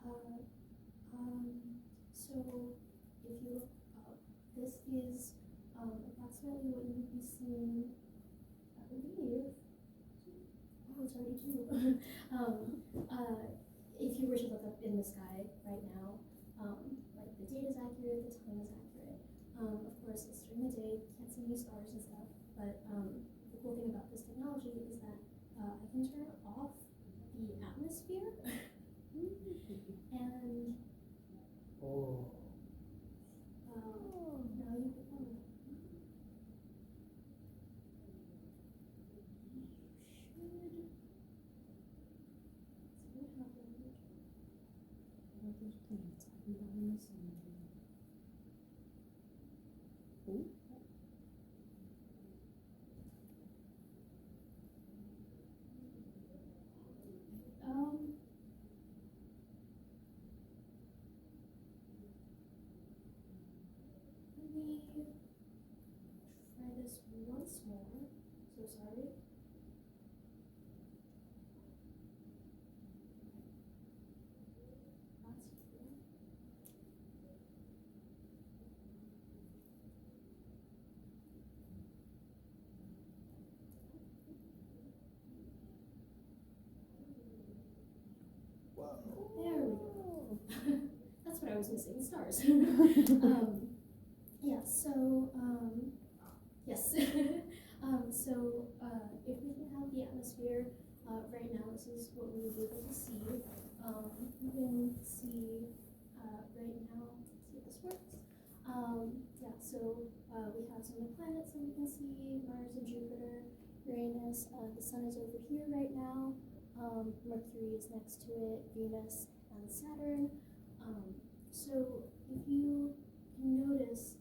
Planetarium. So if you look up, this is approximately what you would be seeing, I believe. Oh, it's already 2. If you were to look up in the sky right now, like the date is accurate, the time is accurate. Of course, it's during the day, can't see any stars and stuff, but the cool thing about this technology is that I can turn off the atmosphere and now you can let me try this once more. So sorry. That's here. There we go. That's what I was missing, stars. Yeah, so, yes. So if we can have the atmosphere, right now this is what we would be able to see. You can see right now, see if this works. Yeah, so we have some of the planets that we can see, Mars and Jupiter, Uranus. The sun is over here right now. Mercury is next to it, Venus and Saturn. So if you notice,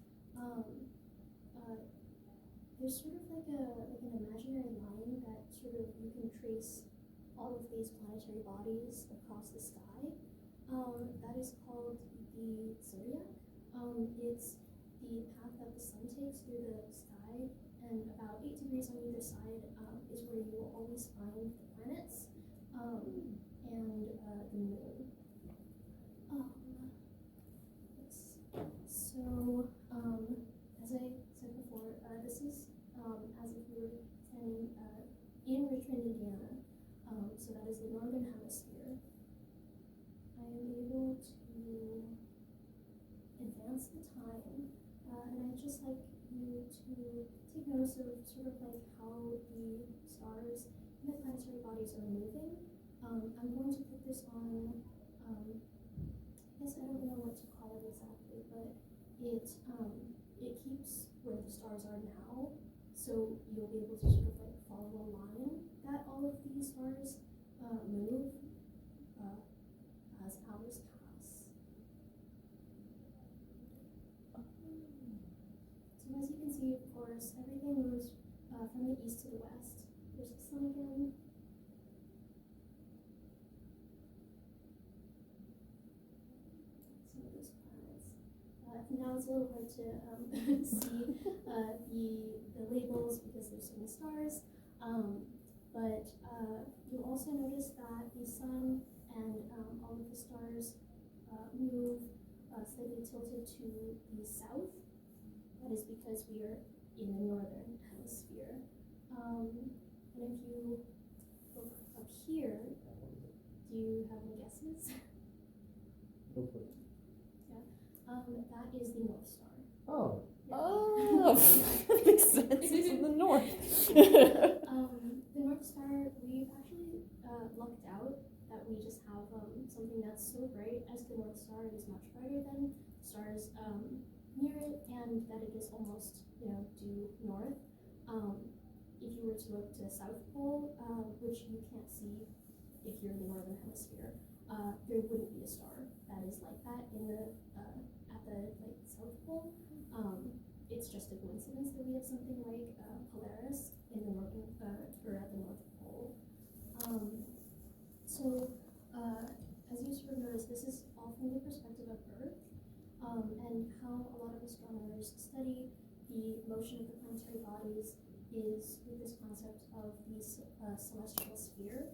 there's sort of like an imaginary line that sort of you can trace all of these planetary bodies across the sky. That is called the zodiac. It's the path that the sun takes through the sky, and about 8 degrees on either side is where you will always find the planets and the moon. Yes. So, as I said before, this is as if we were standing in Richmond, Indiana. So that is the northern hemisphere. I am able to advance the time, and I'd just like you to take notice of sort of like how the stars and the planetary bodies are moving. I'm going to put this on, I guess I don't know what to call it exactly, but it keeps where the stars are now, so you'll be able to sort of like follow a line that all of these stars move as hours pass. So as you can see, of course, everything moves from the east to the west. There's the sun again. Some of those planets. Now it's a little hard to see the labels because there's so many stars. But you'll also notice that the sun and all of the stars move slightly tilted to the south. That is because we are in the northern hemisphere. And if you look up here, do you have any guesses? Go for it. Yeah. That is the North Star. Oh. Yeah. Oh, that makes sense. It's in the north. The North Star, we've actually lucked out that we just have something that's so bright as the North Star. It is much brighter than stars near it, and that it is almost, due north. If you were to look to the South Pole, which you can't see if you're in the northern hemisphere, there wouldn't be a star that is like that in the at the South Pole. It's just a coincidence that we have something like Polaris in the northern or at the North Pole. So as you sort of notice, this is all from the perspective of Earth, and how a lot of astronomers study the motion of the planetary bodies is with this concept of the celestial sphere.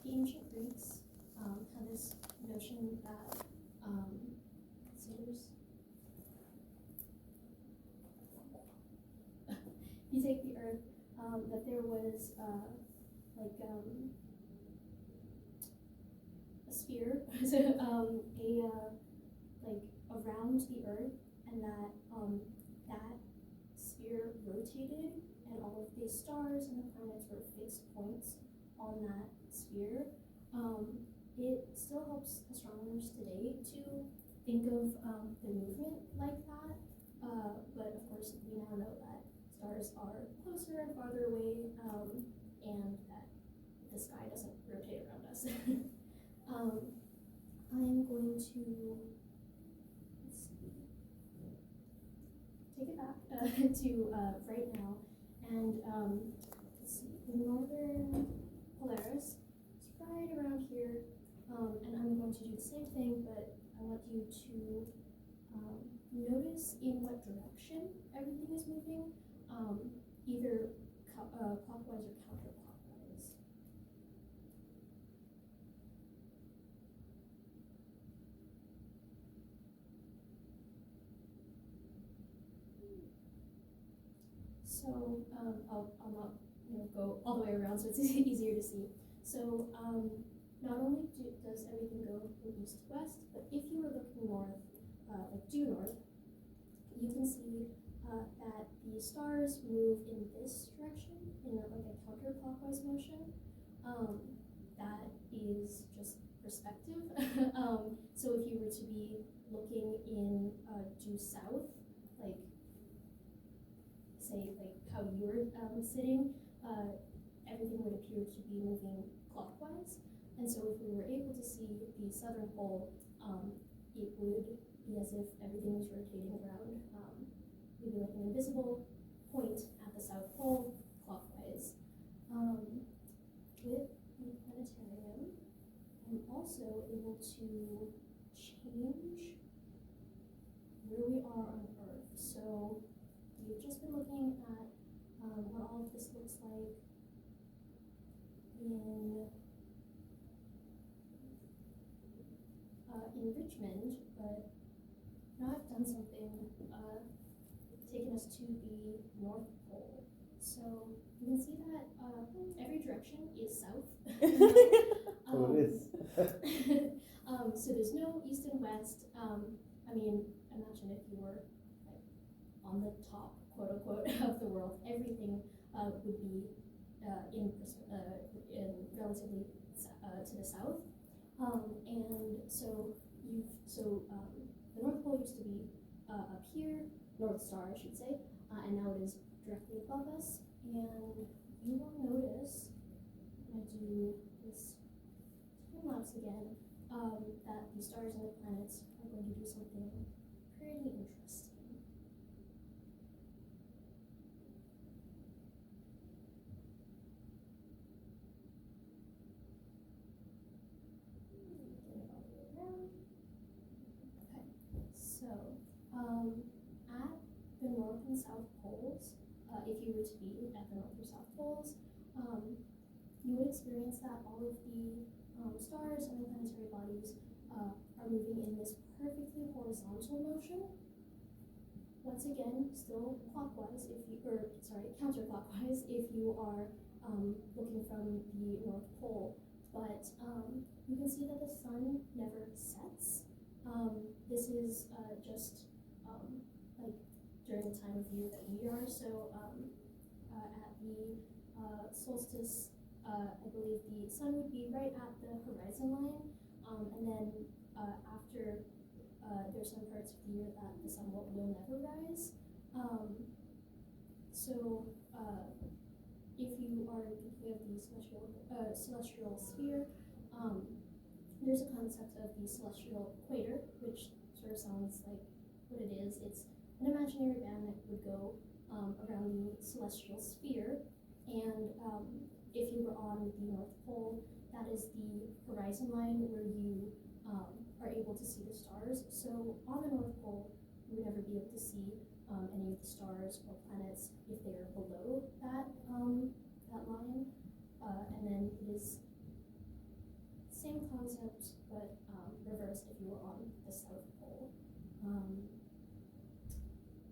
The ancient Greeks have this notion that, so there's, you take the Earth, that there was, like, a sphere, like, around the Earth, and that, that sphere rotated, and all of the stars and the planets were fixed points on that sphere. It still helps astronomers today to think of the movement like that, but of course we now know that stars are closer and farther away, and that the sky doesn't rotate around us. I'm going to, let's see, take it back to right now, and let's see, the northern Polaris is right around here, and I'm going to do the same thing, but I want you to notice in what direction everything is moving, either clockwise or counterclockwise. So I'll not go all the way around, so it's easier to see. So not only does everything go from east to west, but if you were looking north, like due north, you can see that the stars move in this direction, in like a counterclockwise motion. That is just perspective. So if you were to be looking in due south, like say like how you were sitting, everything would appear to be moving clockwise. And so if we were able to see the southern pole, it would be as if everything was rotating around, maybe like an invisible point at the South Pole, clockwise. With the planetarium, I'm also able to change where we are on Earth. So we've just been looking at what all of this looks like in Richmond, but now I've done something, taken us to the North Pole. So you can see that every direction is south. So it is. So there's no east and west. I mean, imagine if you were like on the top, quote unquote, of the world, everything would be in relatively to the south. And so the North Pole used to be up here, North Star I should say, and now it is directly above us. And you will notice when I do this time lapse again, that the stars and the planets are going to do something pretty interesting. At the North and South Poles, if you were to be at the North or South Poles, you would experience that all of the stars and the planetary bodies are moving in this perfectly horizontal motion. Once again, still clockwise, counterclockwise if you are looking from the North Pole, but you can see that the sun never sets. This is just like during the time of year that we are. So at the solstice, I believe the sun would be right at the horizon line, and then after there's some parts of the year that the sun will never rise. If you are thinking of the celestial sphere, there's a concept of the celestial equator, which sort of sounds like what it is. It's an imaginary band that would go around the celestial sphere, and if you were on the North Pole, that is the horizon line where you are able to see the stars. So on the North Pole, you would never be able to see any of the stars or planets if they are below that that line, and then it is same concept, but reversed if you were on the South Pole.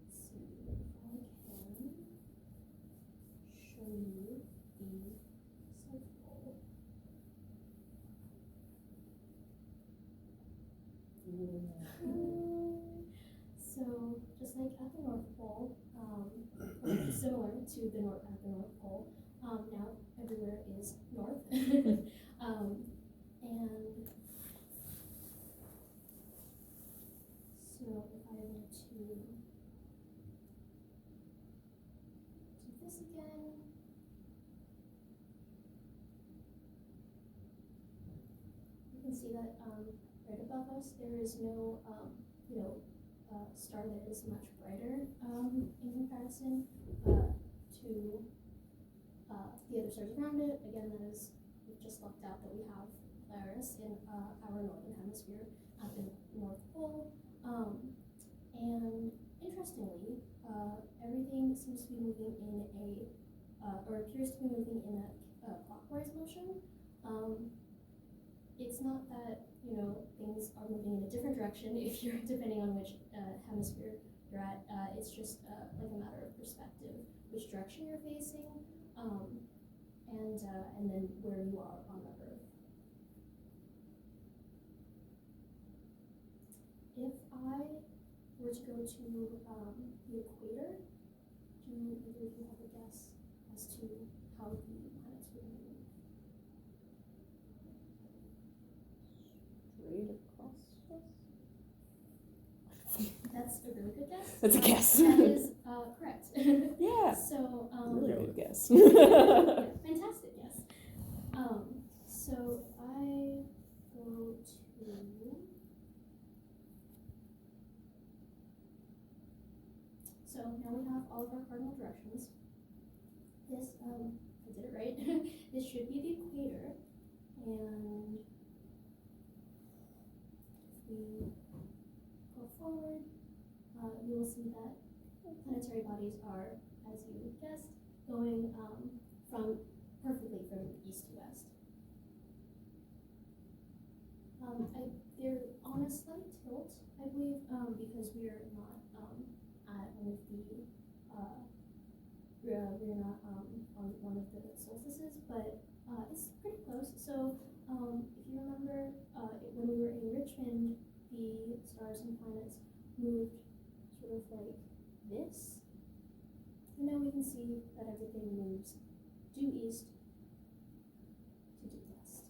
Let's see if I can show you the South Pole. So, just like at the North Pole, similar to the North Pole, now everywhere is north. And so if I were to do this again, you can see that right above us there is no star that is much brighter in comparison to the other stars around it. Again, that is, we've just lucked out that we have Polaris in our northern hemisphere at the North Pole. And interestingly, everything seems to be moving in or appears to be moving in a clockwise motion. It's not that, things are moving in a different direction if you're, depending on which hemisphere you're at. It's just like a matter of perspective, which direction you're facing, and then where you are on the Earth. If I were to go to the equator, do either of you have a guess as to how the planets would move? Straight across us? That's a really good guess. That's a guess. That is correct. Yeah. So, Really good guess. fantastic, yes. So I go to. So now we have all of our cardinal directions. This, I did it right. This should be the equator, and if we go forward, you will see that planetary bodies are, as you guessed, going perfectly from east to west. They're on a slight tilt, I believe, because we are not at one of the we're not on one of the solstices, but it's pretty close. So if you remember, when we were in Richmond, the stars and planets moved sort of like this, and now we can see that everything moves due east to due west.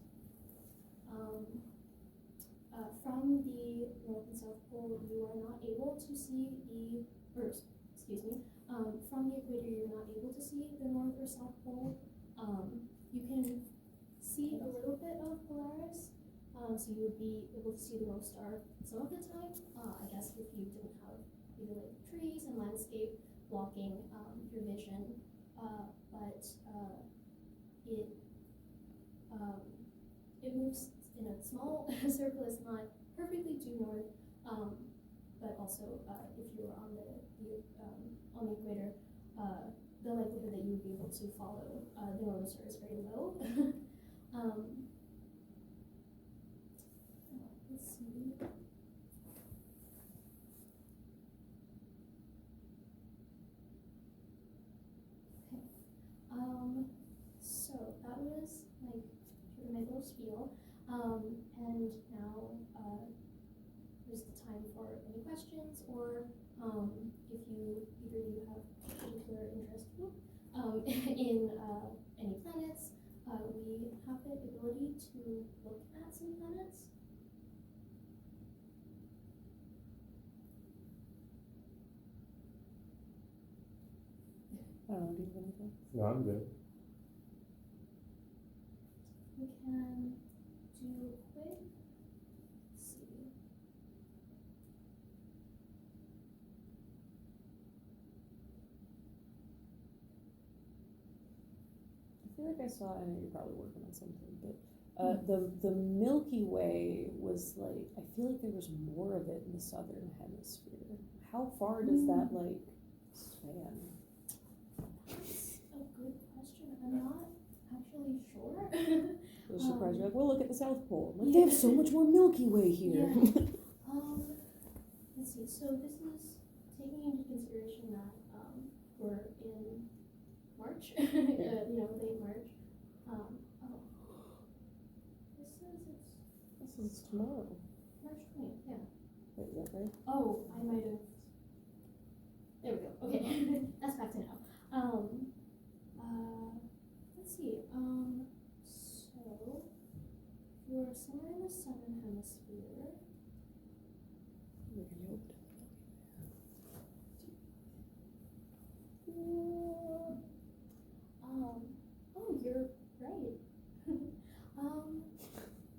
From the North and South Pole, you are not able to see from the equator, you're not able to see the North or South Pole. You can see a little bit of Polaris, so you would be able to see the North Star some of the time, I guess if you didn't have either like trees and landscape blocking your vision, but it moves in a small circle. It's not perfectly due north, but also if you were on the equator, the likelihood that you would be able to follow the northern star is very low. Let's see. Okay. So that was like sort of my little spiel. And now is the time for any questions, or if either of you have particular interest in any planets. We have the ability to look at some planets. I don't know, do you have anything? No, I'm good. We can do a quick, let's see. I feel like I saw, I know you're probably working on something, but the Milky Way was like, I feel like there was more of it in the southern hemisphere. How far does that like span? That's a good question. I'm not actually sure. was surprised. You're like, well, look at the South Pole. I'm like, they have so much more Milky Way here. Yeah. Let's see. So this is taking into consideration that we're in March, late March. This says it's This is tomorrow. March 20th. Yeah. Wait, is that right? Oh, I might have. There we go. Okay, that's back to now. Let's see. So you're somewhere in the southern hemisphere. Oh, you're right.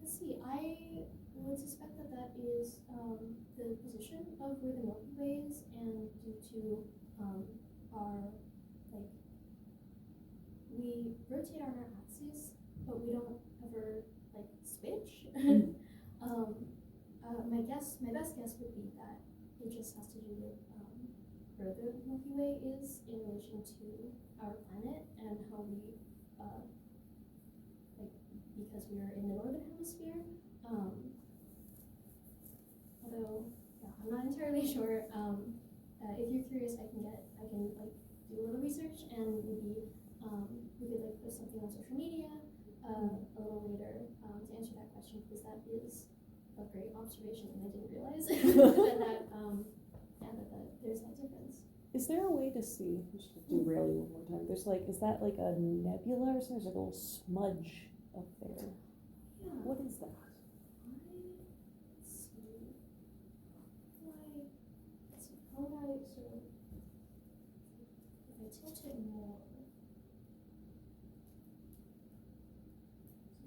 Let's see. I would suspect that is the position of where the Milky Way is, and due to our we rotate on our axis, but we don't ever switch. My best guess would be that it just has to do with where the Milky Way is in relation to our planet and how we because we are in the northern hemisphere. Although, yeah, I'm not entirely sure. If you're curious, I can do a little research, and maybe we could post something on social media a little later to answer that question, because that is a great observation, and I didn't realize that there's that difference. Is there a way to see? Just to derail you one more time. There's is that like a nebula or something? There's a little smudge up there. Yeah. What is that? Let's see. How would I sort of, if I tilt it more,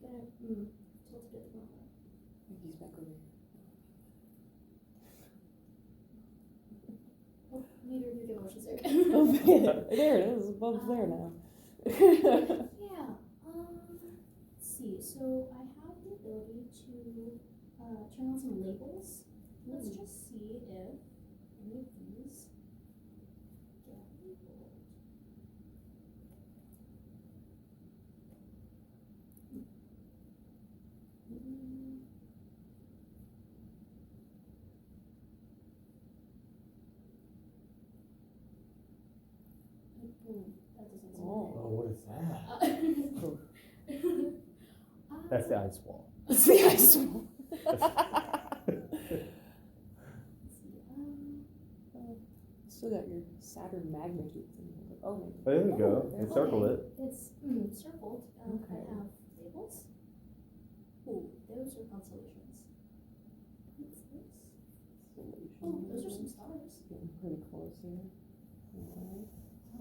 so then tilted it the wrong way. I think he's back over here. Oh, neither of you get motion sick. Oh, there it is. Above there now. Yeah. Let's see. So I have the ability to turn on some labels. Let's just see if any of these get labeled. That doesn't seem Oh, what is that? That's the ice wall. It's the ice wall. Still got your Saturn magnitude thing. Oh, There you go. there. Encircle it. It's circled. Okay. I have labels. Ooh, those are constellations. What's this? Oh, those are some stars. Getting pretty close here. Alright.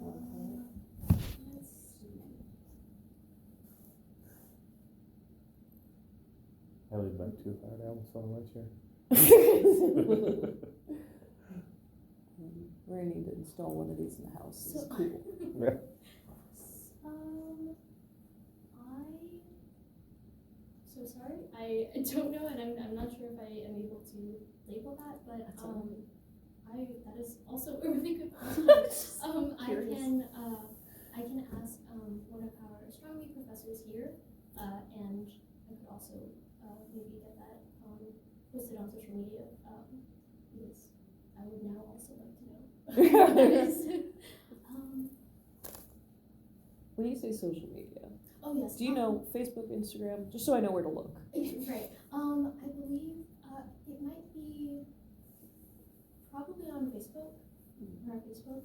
Okay. Let's see. I leaned back too far. I almost fell on my chair. We're gonna need to install one of these in the house. It's So- cool. Yeah. So sorry. I don't know, and I'm not sure if I am able to label that, but That's all that is also a really good question. Curious. I can ask one of our astronomy professors here, and I could also maybe get that posted on social media, because I would now also like to know what that is. When you say social media, Oh yes. do you know Facebook, Instagram? Just so I know where to look. Right. I believe it might be probably on Facebook. On our Facebook.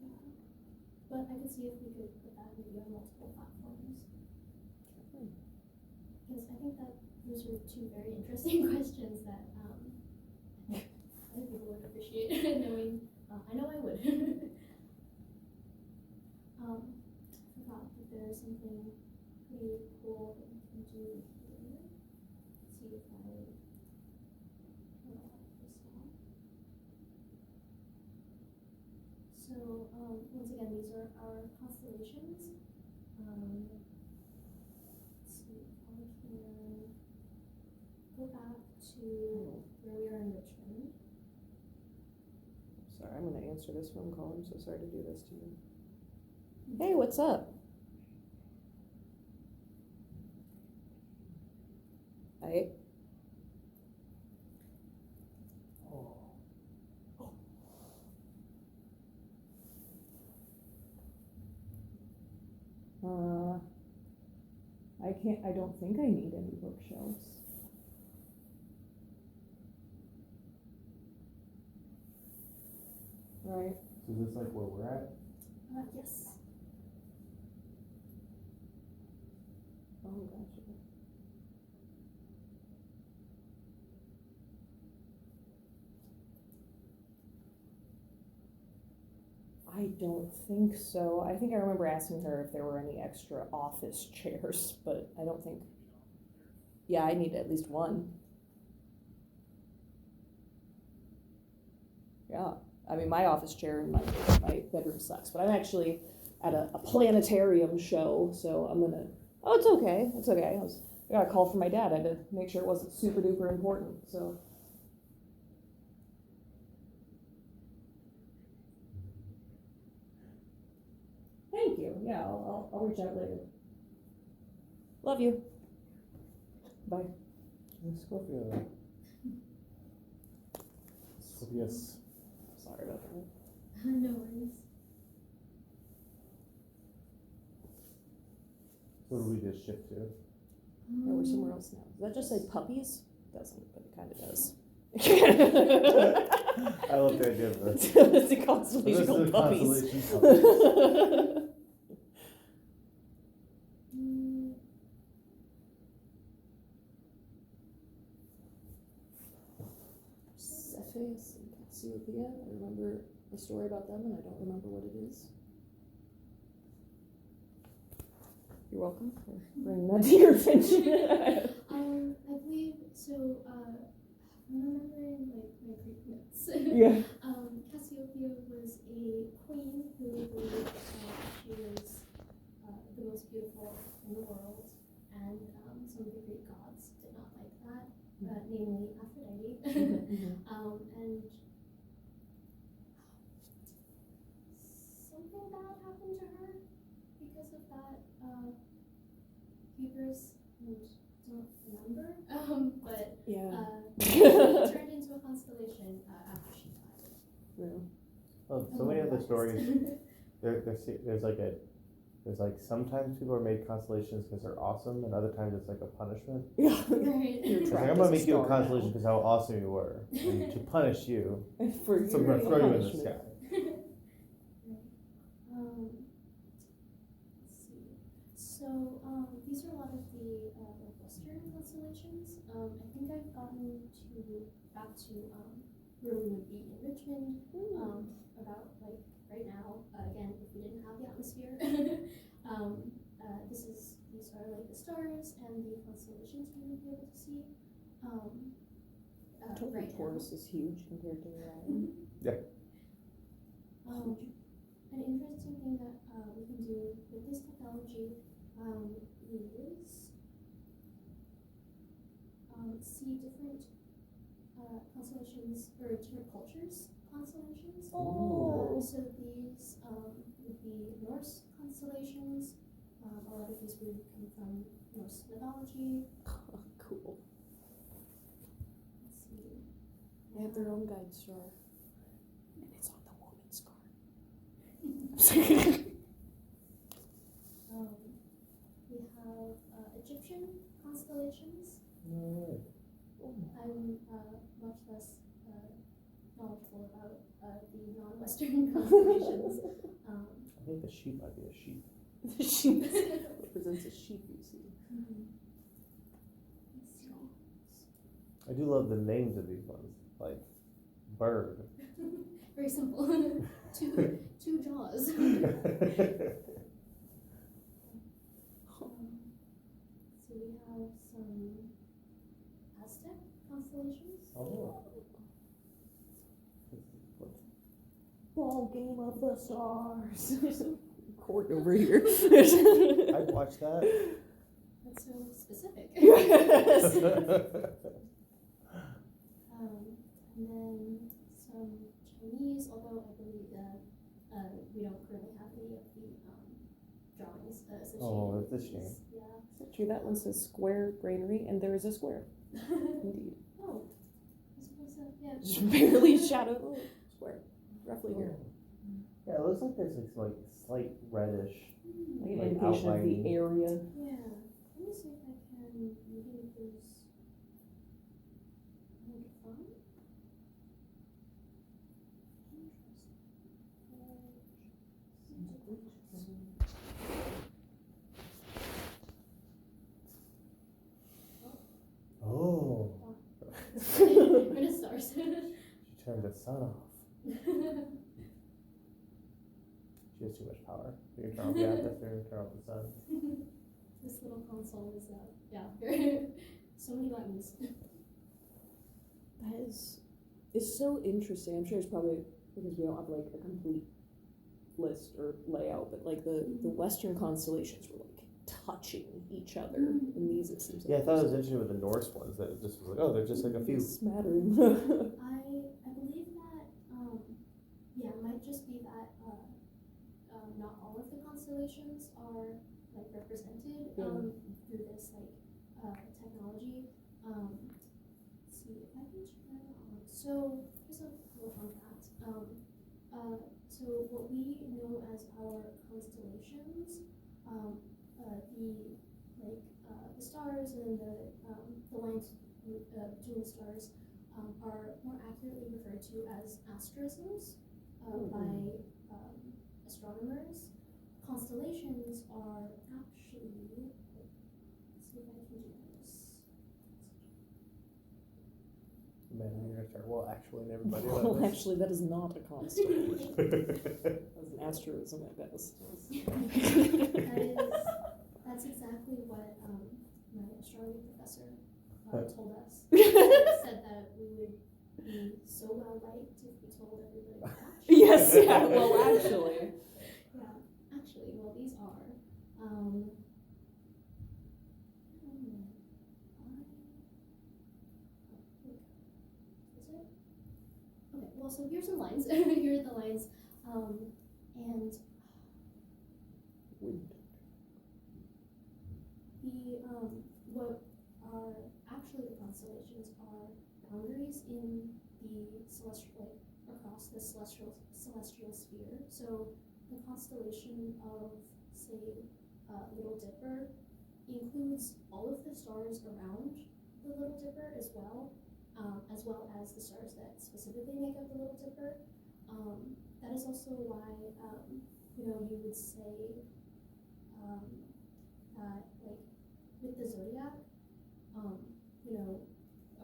Yeah. But I could see if we could put that maybe on multiple platforms. Because I think that those are two very interesting questions that other people would appreciate knowing. I know I would. I forgot that there's something pretty cool that we can do here. Let's see if I this off. So once again, these are our constellations. Let's see if I can go back to where we are in Richmond. Sorry, I'm gonna answer this phone call. I'm so sorry to do this to you. Hey, what's up? Right? I don't think I need any bookshelves. Right. So is this like where we're at? Yes. Oh, gotcha. I don't think so. I think I remember asking her if there were any extra office chairs, but I don't think. Yeah, I need at least one. Yeah, I mean, my office chair in my bedroom sucks, but I'm actually at a planetarium show, so I'm gonna. Oh, it's okay. It's okay. I got a call from my dad. I had to make sure it wasn't super duper important. So. Thank you. Yeah, I'll reach out later. Love you. Bye. Scorpio. Scorpius. Sorry about that. No worries. So do we just shift to? Yeah, we're somewhere else now. Does that just say puppies? It doesn't, but it kind of does. I love the idea of this. It's a constellation called puppies. Cepheus and Cassiopeia. I remember a story about them, and I don't remember what it is. You're welcome for bringing that to your attention. I believe so. I'm remembering like my Greek notes. Yeah. Cassiopeia was a queen who believed she was the most beautiful in the world, and some of the Greek gods did not like that, namely Aphrodite. And something bad happened to her because of that. Hebrews don't remember, but it turned into a constellation after she died. Yeah. Oh, so many of the stories. There's like sometimes people are made constellations because they're awesome, and other times it's like a punishment. Yeah. Right. It's like, I'm gonna make you a constellation because how awesome you were, and to punish you, For so I'm gonna throw you in the punishment. sky. Let's see. So these are a lot of the Western constellations. I think I've gotten back to where we would be in Richmond. About like right now. Again, if we didn't have the atmosphere, these are like the stars and the constellations we would be able to see. Right Taurus is huge compared to Orion. Yeah. An interesting thing that we can do with this technology is see different constellations or different cultures' constellations. Oh. So these would be Norse constellations. A lot of these would come from Norse mythology. Cool. Let's see. They have their own guide star. And it's on the woman's card. We have Egyptian constellations. Alright. I'm much less knowledgeable about the non-Western constellations. I think the sheep might be a sheep. The sheep represents a sheep, you see. Let's see. I do love the names of these ones, like bird. Very simple. two jaws. So we have some Aztec constellations. Oh. Ball game of the stars. Court over here. I'd watch that. That's so specific. Yes. And then some Chinese, although I believe that we don't currently have any of the drawings associated. Oh, that's a with shame. these. Yeah. Is that true? That one says square granary, and there is a square. Indeed. Oh, I suppose so. Yeah. Just barely shadowed square, roughly here. Yeah, it looks like there's like some like slight reddish. Like an Like indication of outlining. the area. Yeah. Let me see if I can maybe there's more to find. Oh. Where the stars? She turned the sun off. She has too much power. You can turn off the atmosphere and turn off the sun. This little console is yeah, very so many buttons. That is so interesting. I'm sure it's probably because we don't have like a complete list or layout, but like the Western constellations were like touching each other, and these it seems like Yeah, I thought it was interesting with the Norse ones that it just was like, oh, they're just like a few. smattering. I believe that yeah, it might just be that not all of the constellations are like represented through this like technology. Let's see if I can turn on. So here's a little fun fact. So what we know as our constellations, the stars and the lines between the stars are more accurately referred to as asterisms by astronomers. Constellations are actually, let's see if I can do this. Man, you're gonna start. Well, actually, and everybody. Well, actually, that is not a constellation. That's an asterism at best. That's exactly what my astronomy professor told us. Said that we would be so well liked if we told everybody that. Yes, yeah, well, actually. Yeah, actually, well, these are. Is it? Okay, well, so here's some lines. Here are the lines. And what are actually the constellations are boundaries in the celestial, across the celestial sphere. So the constellation of, say, Little Dipper includes all of the stars around the Little Dipper as well as the stars that specifically make up the Little Dipper. That is also why you would say that like with the zodiac, you're I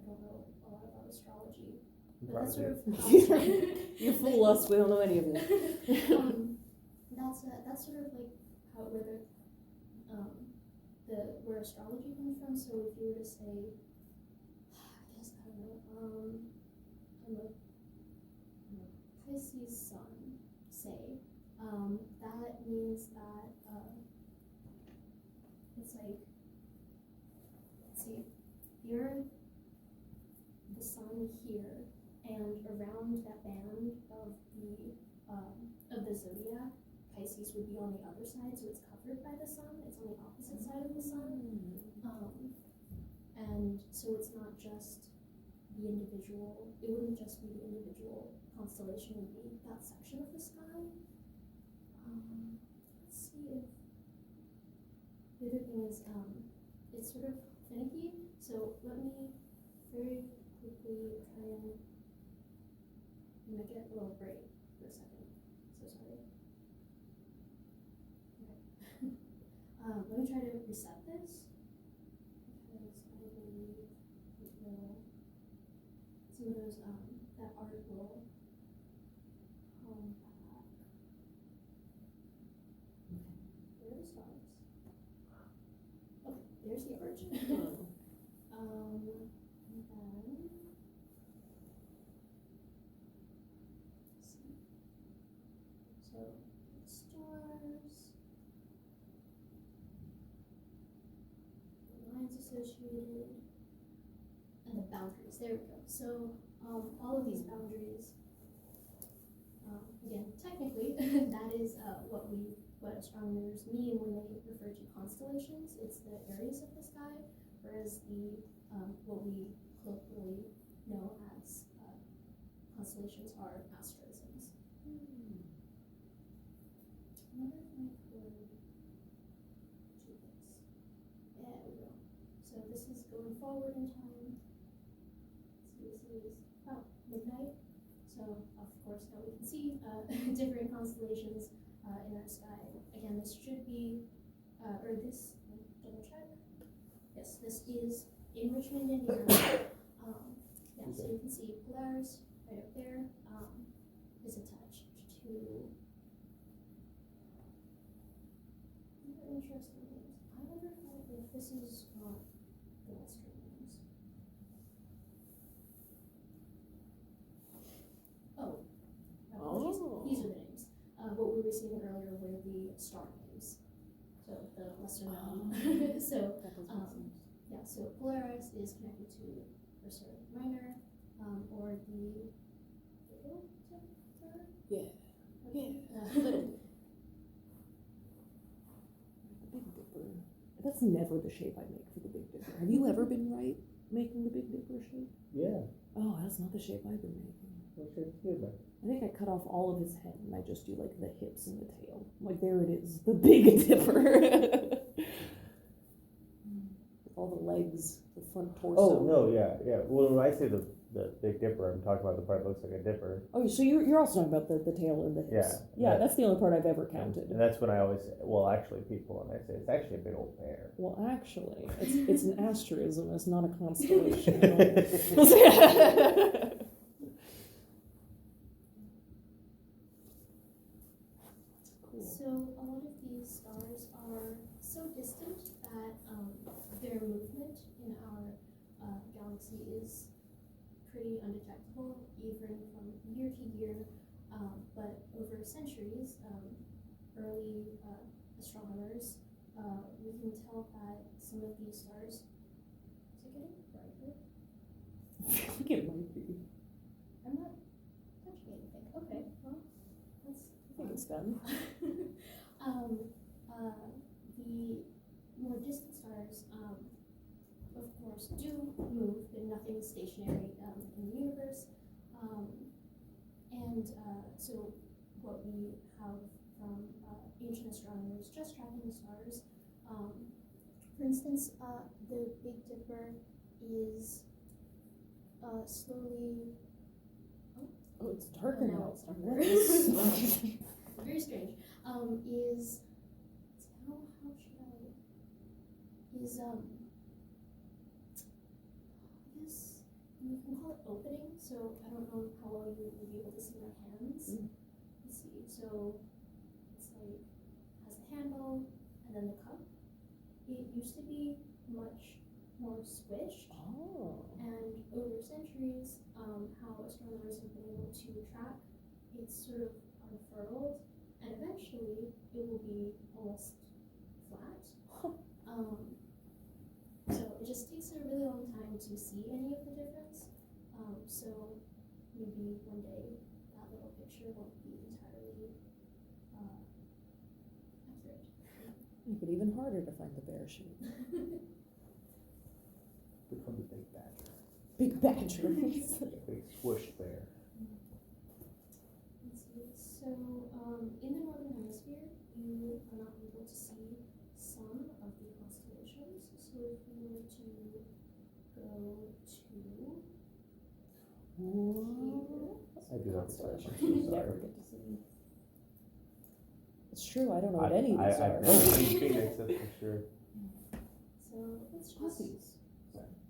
don't know a lot about astrology, but that's sort of You fool us, we don't know any of it. That's sort of like how where astrology comes from. So if you were to say, I guess I don't know, I'm a Pisces sun, say, that means that it's like, let's see, the Earth, the sun here, and around that band of the zodiac, Pisces would be on the other side, so it's covered by the sun. It's on the opposite side of the sun, and so it's not just the individual. It wouldn't just be the individual constellation; it would be that section of the sky. Let's see if the other thing is it's sort of finicky. So let me very quickly try and make it a little break for a second. So sorry. Okay. Let me try to reset this because I believe it will. Some of those that art will come back. Okay, there are the stars. Okay, there's the arch. And then let's see. So the stars, the lines associated, and the boundaries. There we go. So all of these boundaries, again, technically, that is what astronomers mean when they refer to constellations. constellations, it's the areas of the sky, whereas the what we colloquially know as constellations are asterisms. I wonder if I could do this. There we go. So this is going forward in time. So this is midnight. So of course now we can see different constellations in our sky. Again, this should be, or this, double check. Yes, this is in Richmond, Indiana. Yeah, so you can see Polaris right up there is attached to interesting names. I wonder if this is the Western names. These are the names. What we were seeing earlier were the star names. So the lesser known. So yeah, so Polaris is connected to Ursa Minor, or the Little Dipper. The Big Dipper. That's never the shape I make for the Big Dipper. Have you ever been right making the Big Dipper shape? Yeah. Oh, that's not the shape I've been making. What shape is it? I think I cut off all of his head and I just do like the hips and the tail. Like there it is, the Big Dipper. All the legs, the front torso. Oh no, yeah. Well, when I say the Big Dipper, I'm talking about the part that looks like a dipper. Oh, so you're also talking about the tail and the hips. Yeah, that's the only part I've ever counted. And that's when I always say, well, actually, people, and I say it's actually a big old bear. Well, actually, it's an asterism. It's not a constellation. Cool. So a lot of these stars are so distant that their movement in our galaxy is pretty undetectable, even from year to year. But over centuries, early astronomers, we can tell that some of these stars. Is it getting brighter? I think it might be. I'm not touching anything. Okay, well, that's. I think it's done. The more distant stars, of course, do move, but nothing is stationary in the universe. So what we have from ancient astronomers just tracking the stars, for instance, the Big Dipper is slowly. Oh, it's darker now. It's darker. Very strange. I guess you can call it opening, so I don't know how well you will be able to see my hands. Let's see, so it's like, has the handle and then the cup. It used to be much more squished. Oh. And over centuries, how astronomers have been able to track, it's sort of unfurled, and eventually it will be almost flat. So it just takes a really long time to see any of the difference. So maybe one day that little picture won't be entirely accurate. Make it even harder to find the bear shape. Become the big badger. Big badger. Big swoosh bear. Let's see. So in the northern hemisphere, you are not able to see some of the constellations. So if we were to go to here, I do have constellations. Never get to see. It's true, I don't know what any of these are. I've never seen Phoenix, that's for sure. so let's just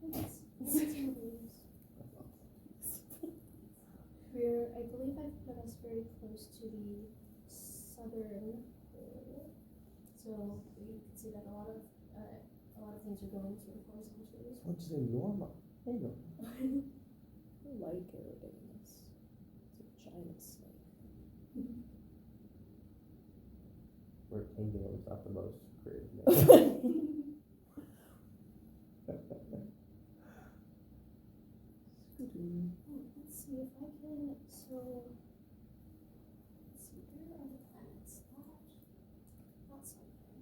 Puppies. let's move these. I believe I've put us very close to the southern pole, so you can see that a lot of things are going to the horizontals. What'd you say, Norma? Hey, Norma. I like Eridanus. It's a giant snake. Where Kingdom is not the most creative name. Let's see if I can. So let's see, where are the planets? Not something.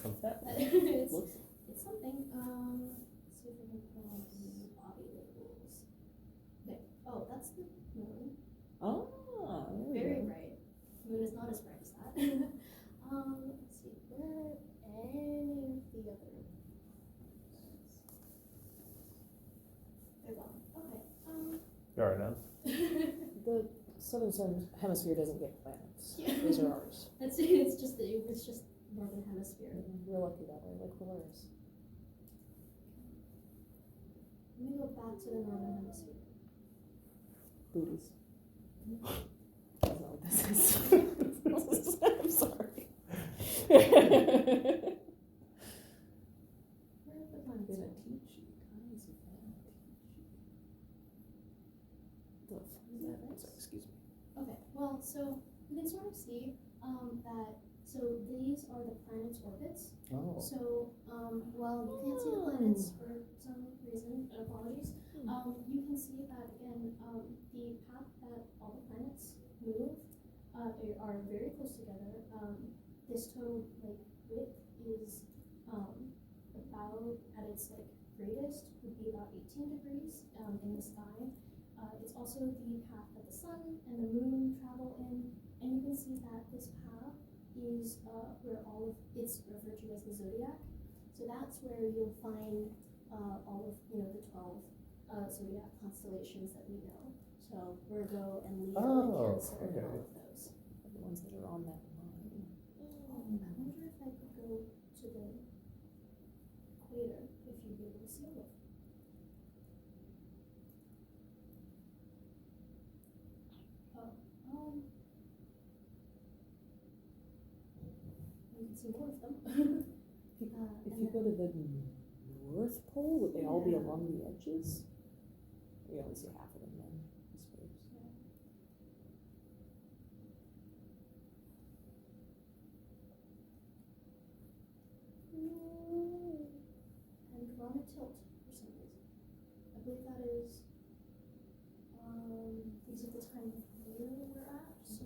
That it's, looks. it's something. Let's see if I can pull out the body labels. Okay. Oh, that's the moon. Ah, there we Very go. bright. Moon is not as bright as that. Let's see. Where any of the other planets? They're gone. Okay. You already know. The southern hemisphere doesn't get planets. Yeah. Those are ours. it's just northern hemisphere. We're lucky that way, like Polaris. Let me go back to the northern hemisphere. Booties. That's not what this is. I'm sorry. Where are the planets? Gonna teach you guys about sorry, excuse me. Okay, well, so you can sort of see that, so these are the planets' orbits. Oh. So, well, you can't see the planets for some reason, apologies. You can see that, again, the path that all the planets move they are very close together. This total, width is about, at its, greatest, would be about 18 degrees in the sky. It's also the path that the sun and the moon travel in, and you can see that this path is where all of it's referred to as the zodiac. So that's where you'll find all of the 12 zodiac constellations that we know. So Virgo and Leo and Cancer and all of those. The ones that are on that line. Oh, I wonder if I could go to the equator if you'd be able to see all of them. You can see more of them. If you go to the North Pole, would they all be along the edges? You only see half of them then, I suppose. And we're on a tilt for some reason. I believe that is because of the time of year we're at, so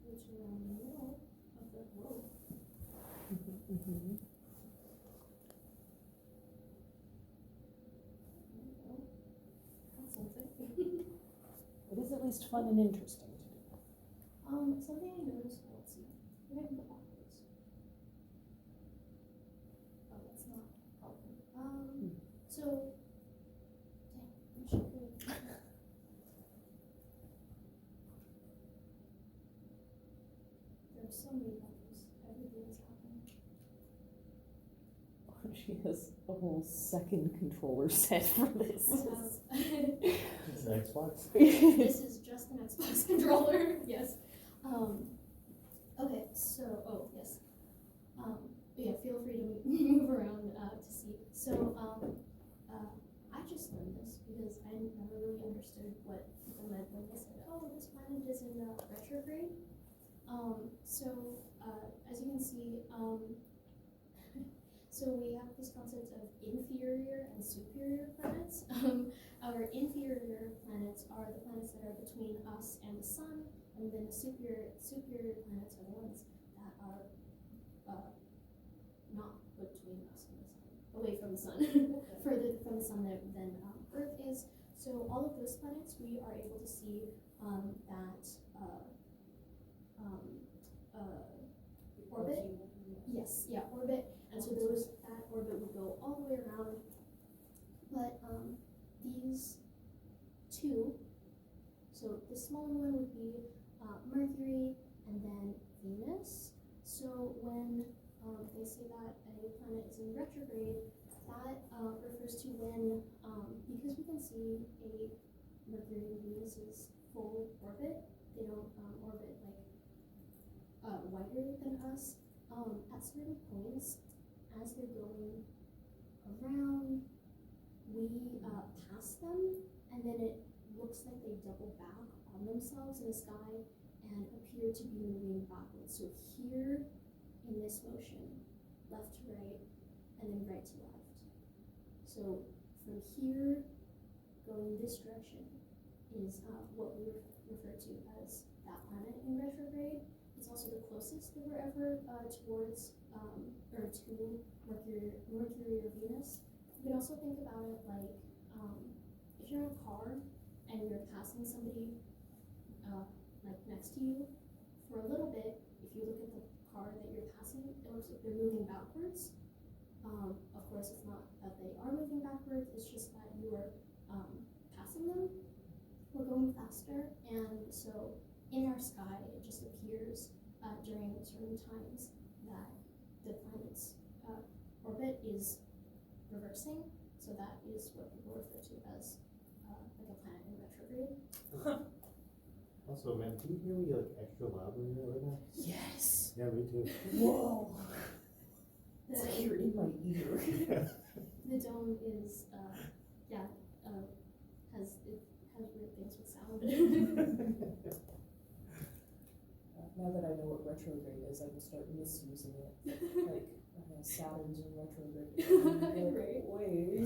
it's around the middle of the globe. Mm-hmm. That's something. It is at least fun and interesting to do. Something I noticed, let's see, maybe I can go backwards. Oh, that's not helping. So, dang, I wish I could. There are so many buttons, everything is happening. She has a whole second controller set for this. It's an Xbox. This is just an Xbox controller, yes. Okay, so, yes. Yeah, feel free to move around to see. So, I just learned this because I never really understood what people meant when they said, oh, this planet is in retrograde. As you can see, so we have this concept of inferior and superior planets. Our inferior planets are the planets that are between us and the sun, and then the superior planets are the ones that are not between us and the sun, away from the sun, further from the sun than Earth is. So all of those planets, we are able to see orbit. Yes, yeah, orbit. And so that orbit would go all the way around. But these two, so the smaller one would be Mercury and then Venus. So when they say that a planet is in retrograde, that refers to when, because we can see a Mercury and Venus's full orbit, they don't orbit wider than us. At certain points, as they're going around, we pass them, and then it looks like they double back on themselves in the sky and appear to be moving backwards. So here, in this motion, left to right, and then right to left. So from here, going this direction is what we refer to as that planet in retrograde. It's also the closest that we're ever towards or to Mercury or Venus. You can also think about it like if you're in a car and you're passing somebody like next to you, for a little bit, if you look at the car that you're passing, it looks like they're moving backwards. Of course, it's not that they are moving backwards, it's just that you are passing them. We're going faster, and so in our sky, it just appears during certain times that the planet's orbit is reversing. So that is what people refer to as like a planet in retrograde. Also, man, can you hear me like extra loud when you're right now? Yes. Yeah, me too. Whoa. It's like you're in my ear. The dome is has weird things with sound. Now that I know what retrograde is, I can start misusing it. Like, Saturn's in retrograde. Right. Wait.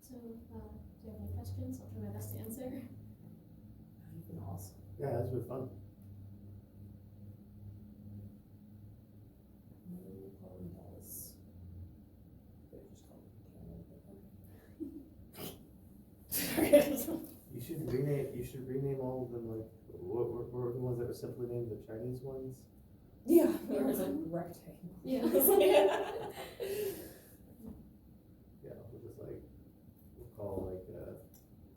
So, do you have any questions? I'll try my best to answer. You've been awesome. Yeah, that's been fun. No, probably does. Could have just called it Canon, but You should rename all of them like what were the ones that were simply named the Chinese ones? yeah, there was a rectangle. Yeah. Yeah, we'll just like we'll call like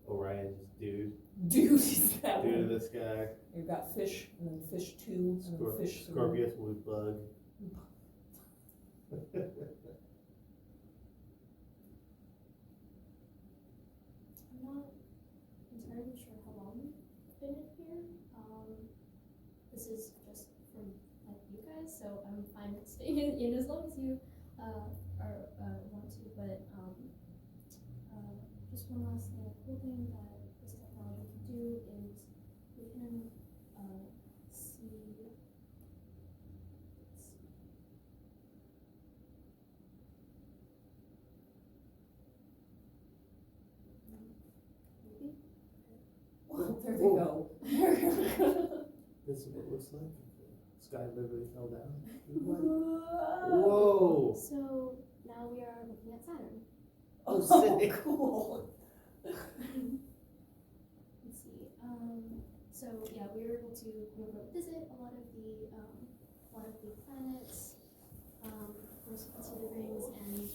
Orion just dude. Dude, is that Dude one. to this guy. You've got fish, and then fish 2, and then fish 3. Scorpius will be bug. I'm not entirely sure how long I've been in here. This is just from like you guys, so I'm fine with staying in as long as you want to. But just one last thing, cool thing that this technology can do is we can see. Maybe. Well, there we go. This is what it looks like. The sky literally fell down. Whoa. Whoa! So now we are looking at Saturn. Oh, sick. cool. Let's see. So yeah, we were able to visit a lot of the planets. Of course, you can see the rings, and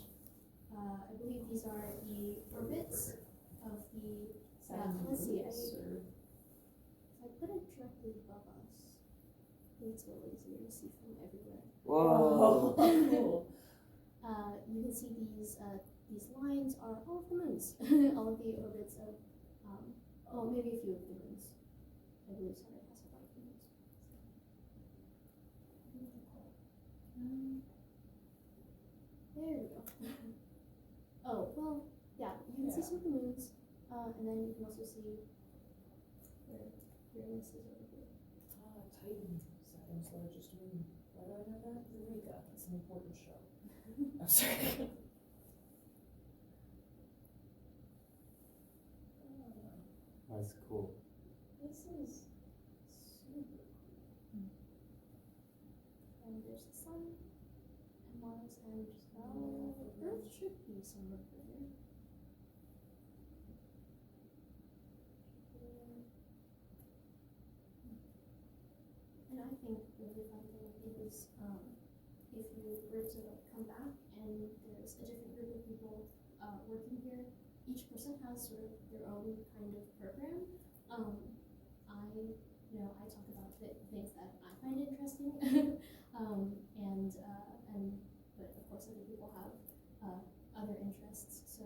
I believe these are the orbits of the. Let's see. I put it directly above us. I think it's a little easier to see from everywhere. Whoa. Cool. You can see these lines are all of the moons, all of the orbits of, maybe a few of the moons. I believe Saturn has a lot of moons. There we go. Oh, well, yeah, you can see some of the moons, and then you can also see where Uranus is over here. Titan, Saturn's largest moon. Why do I know that? Eureka. That's an important show. I'm sorry. That's cool. This is super cool. And there's the sun, and Mars, and Earth should be somewhere further. And I think the really fun thing is if you were to come back and there's a different group of people working here, each person has sort of their own kind of program. I talk about the things that I find interesting, but of course other people have other interests. So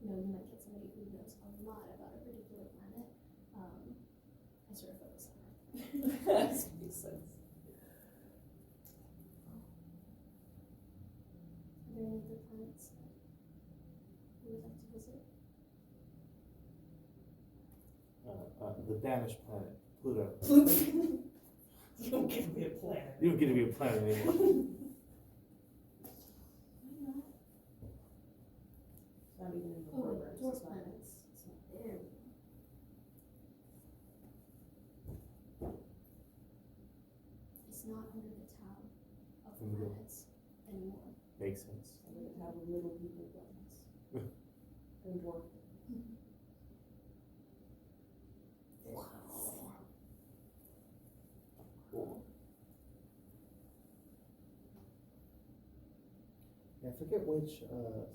you might get somebody who knows a lot about a particular planet. I sort of focus on Earth. That makes sense. Are there any other planets that you would like to visit? The Danish planet, Pluto. You don't give me a planet. You don't get to be a planet anymore. Why not? Not even in the Oh, program. dwarf planets. I forget which. Well,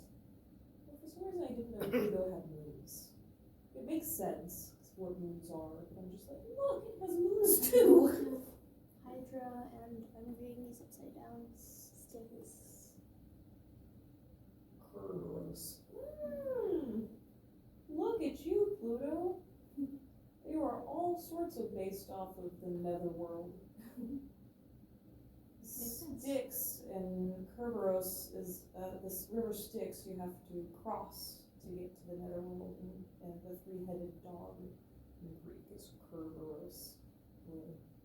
for some reason I didn't know Pluto had moons. It makes sense, 'cause what moons are, but I'm just like, look, it has moons too! Hydra, and I'm reading these upside down. Sticks. Kerberos. Look at you, Pluto! You are all sorts of based off of the netherworld. sense. Styx and Kerberos is, this river Styx you have to cross to get to the netherworld, and the three-headed dog in Greek is Kerberos, who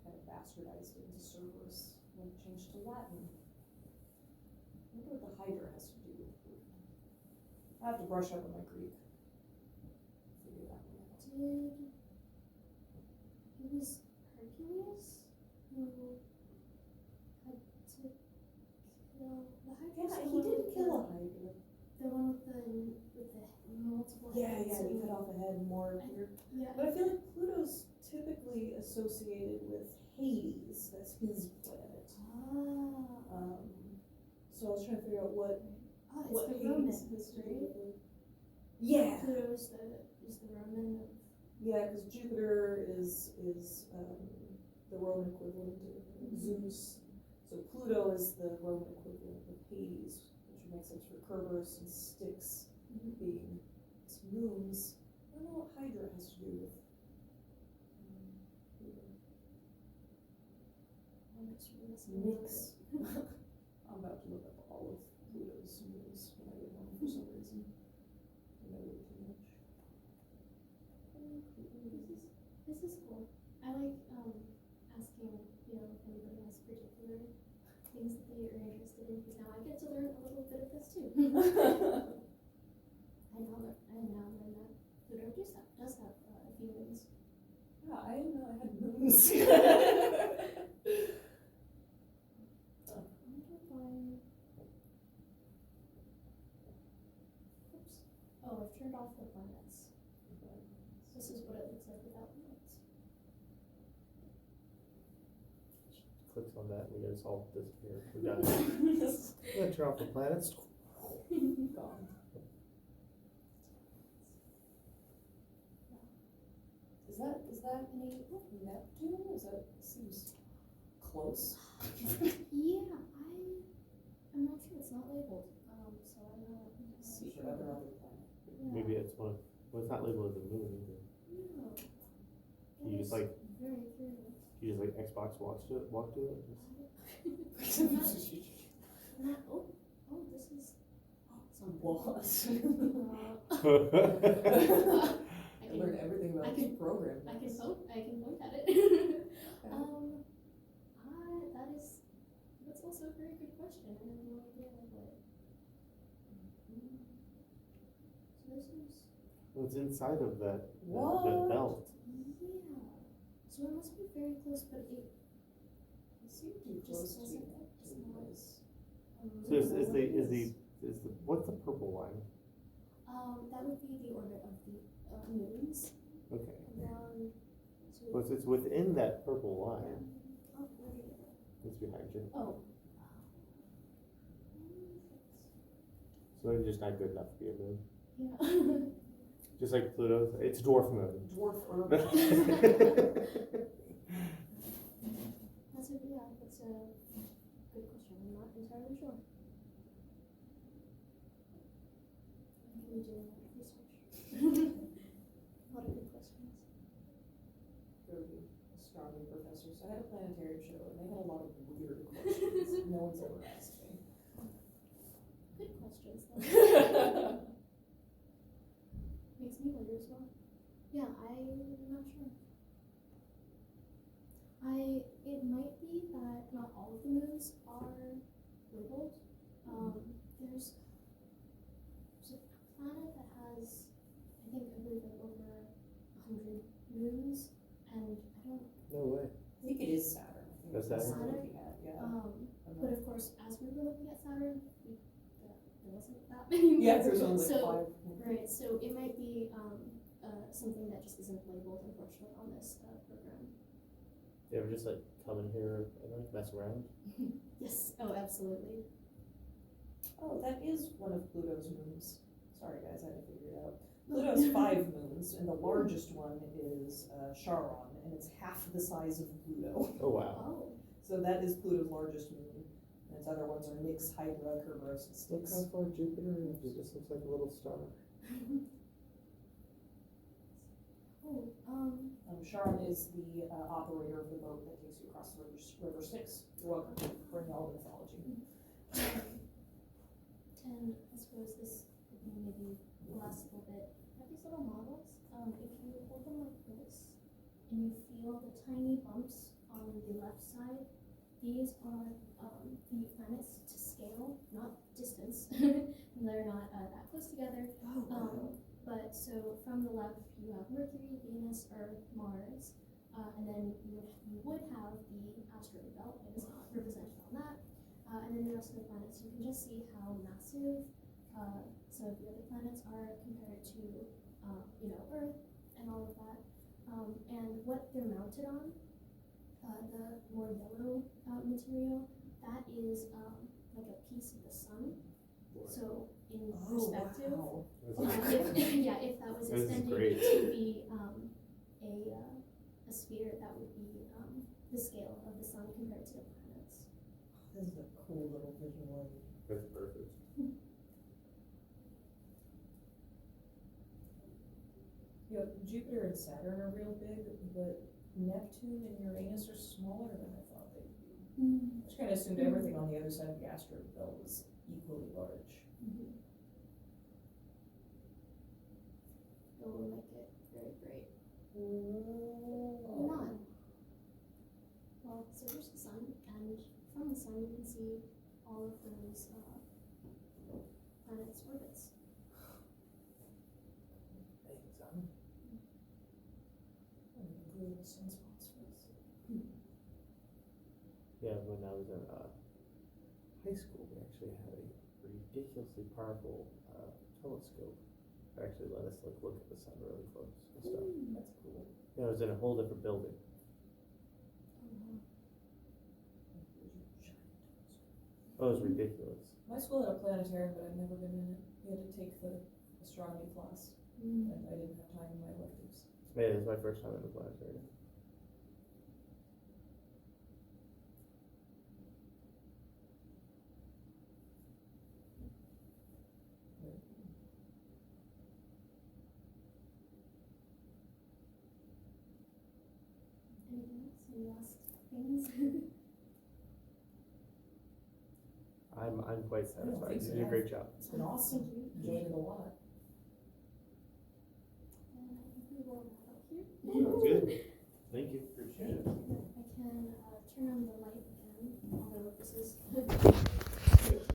kind of bastardized it into Cerberus when it changed to Latin. I wonder what the Hydra has to do with it. I have to brush up on my Greek. Figure that one out. It was Hercules who had to kill the Hydra. Yeah, he did kill a Hydra. The one with the multiple Yeah, heads. yeah, he cut off a head more. Yeah. But I feel like Pluto's typically associated with Hades. That's his planet. Ah. So I was trying to figure out what It's the Roman, Hades has to do right? with it. Yeah. Pluto is the Roman of. Yeah, because Jupiter is the Roman equivalent of Zeus. So Pluto is the Roman equivalent of Hades, which would make sense for Kerberos and Styx being its moons. I don't know what Hydra has to do with Pluto. Mix. I'm about to look up all of Pluto's moons when I get home for some reason. I know way too much. This is cool. I like asking, if anybody has particular things that they are interested in, because now I get to learn a little bit of this too. I now learn that Pluto does have a few moons. Yeah, I didn't know I had moons. Oops. Oh, I've turned off the planets. This is what it looks like without planets. Clicks on that, we just all disappear. We got it. I'm gonna turn off the planets. Gone. Is that Neptune? Seems close. Yeah, I'm not sure. It's not labeled. So I'm not. See sure. for other planet. Yeah. Maybe it's one of, well, it's not labeled as a moon either. No. You just like, Very curious. you just like Xbox walk to it. This is. Some walls. I I learned everything about this program. I can point at it. That's also a very good question. I have no idea what. So this is. Well, it's inside of that What? belt. Yeah. So it must be very close, but it seemed too close just to doesn't. you. It's not. So is the what's the purple line? That would be the orbit of the moons Okay. around. Well, it's within that purple line. Oh, where did it go? It's behind you. Oh. So maybe just not good enough to be a moon. Yeah. Just like Pluto, it's dwarf moon. Dwarf Earth. That's a good question. I'm not entirely sure. Maybe we do a lot of research. A lot of good questions. Go to astronomy professors. I had a planetarium show and they had a lot of weird questions. No one's ever asked me. Good questions though. Makes me wonder as well. Yeah, I'm not sure. It might be that not all of the moons are labeled. There's a planet that has, I believe like over 100 moons, and I don't. No way. I think it is Saturn. I think That's it's Saturn? looking at, yeah. But of course, as we were looking at Saturn, there wasn't that many moons. Yeah, there's only So, 5. Right, so it might be something that just isn't labeled, unfortunately, on this program. They ever just like come in here and like mess around? Yes, oh, absolutely. Oh, that is one of Pluto's moons. Sorry guys, I had to figure it out. Pluto's 5 moons, and the largest one is Charon, and it's half the size of Pluto. Oh, wow. Oh. So that is Pluto's largest moon, and its other ones are Nix, Hydra, Kerberos, and Look Styx. how far Jupiter is. It just looks like a little star. Oh, Charon is the operator of the boat that takes you across the river Styx. You're welcome to bring all the mythology. and I suppose this could be maybe the last little bit. Have these little models. If you hold them like this, and you feel the tiny bumps on the left side, these are the planets to scale, not distance. They're not that close together. But so from the left, you have Mercury, Venus, Earth, Mars, and then you would have the asteroid belt. It is not represented on that. And then the rest of the planets, you can just see how massive some of the other planets are compared to, Earth and all of that. And what they're mounted on, the more yellow material, that is like a piece of the sun. So in perspective, Wow. if that was This is extended great. to be a sphere, that would be the scale of the sun compared to the planets. This is a cool little visual. That's perfect. Jupiter and Saturn are real big, but Neptune and Uranus are smaller than I thought they would be. I just kind of assumed everything on the other side of the asteroid belt was equally large. It will make it very bright. Oh. Or not. Well, so here's the sun, and from the sun you can see all of those planets' orbits. Blue sunspots for us. Yeah, when I was in high school, we actually had a ridiculously powerful telescope. It actually let us look at the sun really close and stuff. That's cool. Yeah, it was in a whole different building. Oh, it was ridiculous. My school had a planetarium, but I've never been in it. We had to take the astronomy class, and I didn't have time in my electives. Yeah, it was my first time in the planetarium. Anything else? Any last things? I'm quite satisfied. think You so. did a great job. It's been awesome. Thank you. Enjoyed it a lot. And I think we will wrap up here. Sounds good. Thank you. Appreciate it. I can turn on the light again, although this is